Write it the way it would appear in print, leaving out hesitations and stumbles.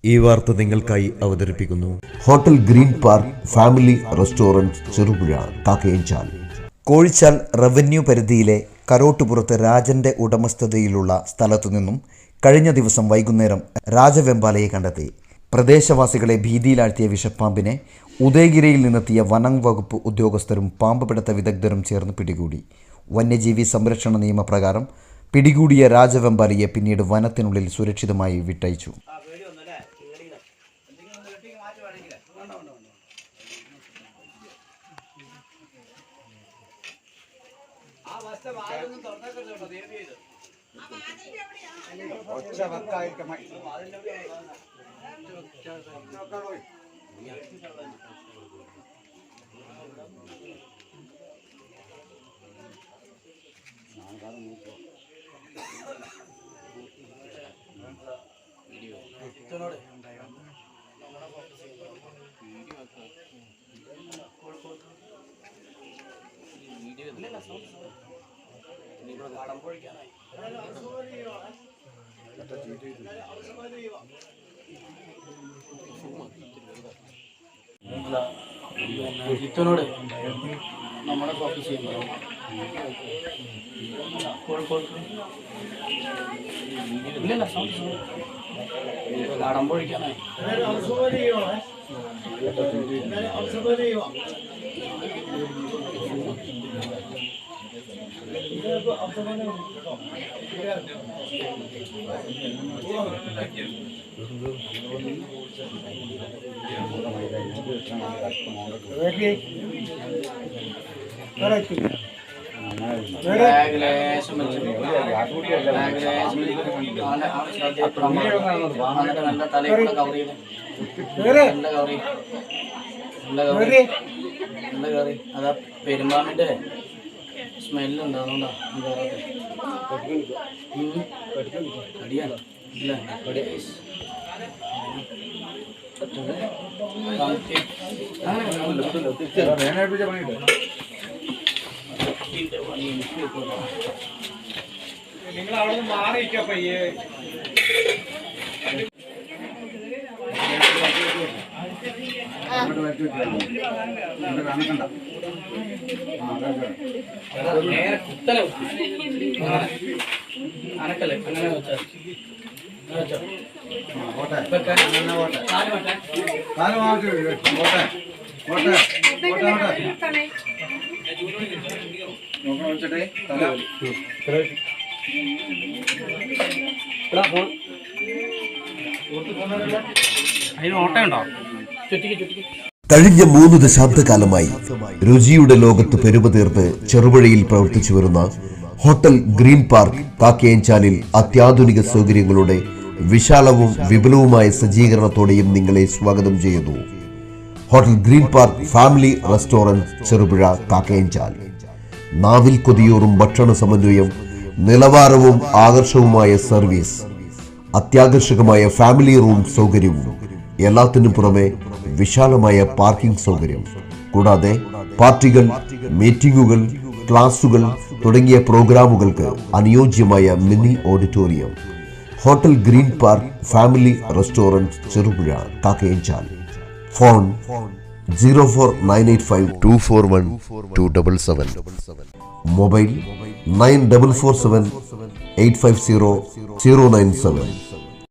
ഈ വാർത്ത നിങ്ങൾക്കായി അവതരിപ്പിക്കുന്നു hotel green park family restaurant, Cherupuzha, Kakkayanchal. Kozhichal revenue പരിധിയിലെ കരോട്ടുപുറത്ത് രാജന്റെ ഉടമസ്ഥതയിലുള്ള സ്ഥലത്തു നിന്നും കഴിഞ്ഞ ദിവസം വൈകുന്നേരം രാജവെമ്പാലയെ കണ്ടെത്തി. പ്രദേശവാസികളെ ഭീതിയിലാഴ്ത്തിയ വിഷപ്പാമ്പിനെ ഉദയഗിരിയിൽ നിന്നെത്തിയ വനം വകുപ്പ് ഉദ്യോഗസ്ഥരും പാമ്പ് പിടുത്ത വിദഗ്ധരും ചേർന്ന് പിടികൂടി. വന്യജീവി സംരക്ഷണ നിയമപ്രകാരം പിടികൂടിയ രാജവെമ്പാലയെ പിന്നീട് വനത്തിനുള്ളിൽ സുരക്ഷിതമായി വിട്ടയച്ചു. ജിത്തോനോട് നമ്മുടെ ഓഫീസ് ചെയ്യുമ്പോൾ ഇല്ലല്ല കടമ്പൊഴിക്കാനായി നല്ല തലയുടെ കവറി അതാ പെരുമ്പാമ്പിന്റെ സ്മെല്ലുണ്ടാവുന്നുണ്ടോ? അടിയാണോ? ഇല്ല നിങ്ങൾ അവിടെ മാറിയിക്കയ്യേ. നേരെ കുത്തല അനക്കല്ലേ അങ്ങനെ വെച്ചാൽ അതിന് ഓട്ടയുണ്ടോ? കഴിഞ്ഞ 3 ദശാബ്ദകാലമായി രുചിയുടെ ലോകത്ത് പെരുമതീർത്ത് ചെറുപുഴയിൽ പ്രവർത്തിച്ചു വരുന്ന ഹോട്ടൽ ഗ്രീൻ പാർക്ക് കാക്കയഞ്ചാലിൽ അത്യാധുനിക സൗകര്യങ്ങളുടെ വിശാലവും വിപുലവുമായ സജ്ജീകരണത്തോടെയും നിങ്ങളെ സ്വാഗതം ചെയ്യുന്നു. Hotel green park family restaurant, Cherupuzha, Kakkayanchal. നാവിൽ കൊതിയൂറും ഭക്ഷണ സമന്വയം, നിലവാരവും ആകർഷകവുമായ സർവീസ്, അത്യാകർഷകമായ ഫാമിലി റൂം സൗകര്യവും, എല്ലാത്തിനും പുറമെ വിശാലമായ പാർക്കിംഗ് സൗകര്യം, കൂടാതെ പാർട്ടികൾ, മീറ്റിംഗുകൾ, ക്ലാസുകൾ തുടങ്ങിയ പ്രോഗ്രാമുകൾക്ക് അനുയോജ്യമായ mini auditorium. Hotel green park family restaurant, Cherupuzha, Kakkayanchal. Phone 04985241277. Mobile 9447 850 097.